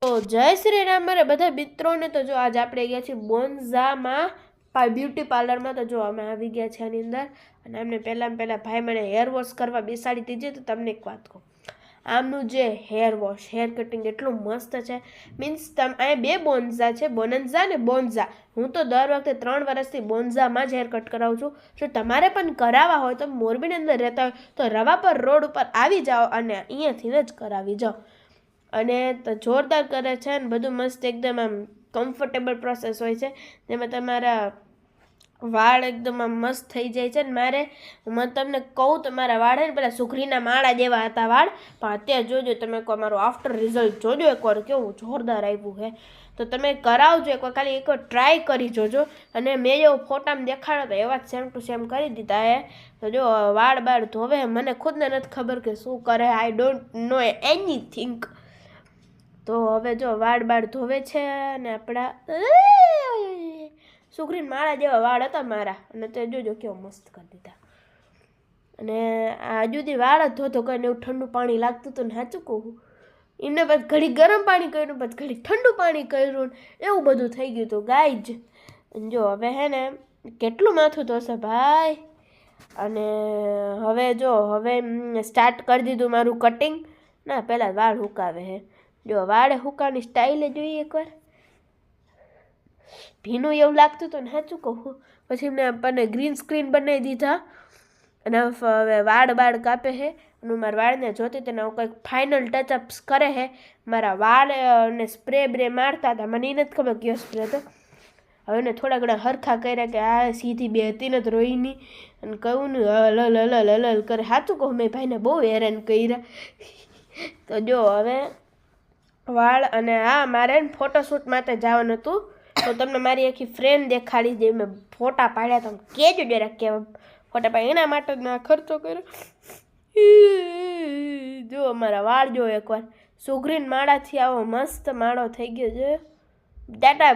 તો જય શ્રી રામ મારા બધા મિત્રોને. તો જો આજ આપણે ગયા છીએ બોન્ઝામાં બ્યુટી પાર્લરમાં. તો જો અમે આવી ગયા છે આની અંદર અને અમને પહેલાં ભાઈ મને હેર વોશ કરવા બેસાડી દીધી. તો તમને એક વાત કહું, આમનું જે હેર વોશ હેર કટિંગ એટલું મસ્ત છે. મીન્સ અહીંયા બે બોન્ઝા છે, બોનન્ઝા ને બોન્ઝા. હું તો દર વખતે 3 વર્ષથી બોન્ઝામાં જ હેર કટ કરાવું છું. જો તમારે પણ કરાવવા હોય તો મોરબીની અંદર રહેતા હોય તો રવા પર રોડ ઉપર આવી જાઓ અને અહીંયાથી જ કરાવી જાઓ. અને તો જોરદાર કરે છે ને બધું મસ્ત એકદમ આમ કમ્ફર્ટેબલ પ્રોસેસ હોય છે, જેમાં તમારા વાળ એકદમ આમ મસ્ત થઈ જાય છે. ને હું તમને કહું તો મારા વાળ ને પેલા સુખરીના માળા જેવા હતા વાળ, પણ અત્યારે જોજો તમે મારું આફ્ટર રિઝલ્ટ જોજો એકવાર કેવું જોરદાર આવ્યું છે. તો તમે કરાવજો એકવાર, ખાલી એકવાર ટ્રાય કરી જોજો. અને મેં જેવો ફોટામાં દેખાડ્યો તો એવા જ સેમ ટુ સેમ કરી દીધા હે. તો જો વાળ ધોવે, મને ખુદને નથી ખબર કે શું કરે, આઈ ડોન્ટ નો એનીથિંગ. તો હવે જો વાળ ધોવે છે અને આપણા સુખરીન માળા જેવા વાળ હતા મારા, અને તે જોજો કેવો મસ્ત કરી દીધા. અને આ હજુ સુધી વાળ જ ધોતો કરીને એવું ઠંડુ પાણી લાગતું હતું ને સાચું કહું, એમને પછી ઘડી ગરમ પાણી કર્યું, પછી ઘડી ઠંડુ પાણી કર્યું, એવું બધું થઈ ગયું હતું ગાઈજ. જો હવે હે ને કેટલું માથું ધોશે ભાઈ. અને હવે સ્ટાર્ટ કરી દીધું મારું કટિંગ. ના પહેલાં વાળ હુકાવે હે. જો વાળે હુકાની સ્ટાઇલે જોઈએ એકવાર. ભીનું એવું લાગતું હતું ને સાચું કહું. પછી એમને આપણને ગ્રીન સ્ક્રીન બનાવી દીધા અને હવે વાળ કાપે છે. અને મારા વાળને જોતી તેને કંઈક ફાઇનલ ટચઅપ્સ કરે છે. મારા વાળને સ્પ્રે બ્રે મારતા હતા, મને એ નથી ખબર કયો સ્પ્રે હતો. હવે એને થોડા ઘણા હરખા કર્યા કે આ સીધી બે હતી ને તો રોહીની, અને કહું ને હલ કરે. સાચું કહું મેં ભાઈને બહુ હેરાન કર્યા. તો જો હવે વાળ અને હા મારે ફોટોશૂટ માટે જવાનું હતું. તો તમને મારી આખી ફ્રેન્ડ દેખાડી દે, મેં ફોટા પાડ્યા. તમે કહેજો જરાક કે ફોટા પાડ્યા એના માટે જ મેં ખર્ચો કર્યો. જો અમારા વાળ જો એકવાર સુગ્રીન માળાથી આવો મસ્ત માળો થઈ ગયો છે. ટાટા.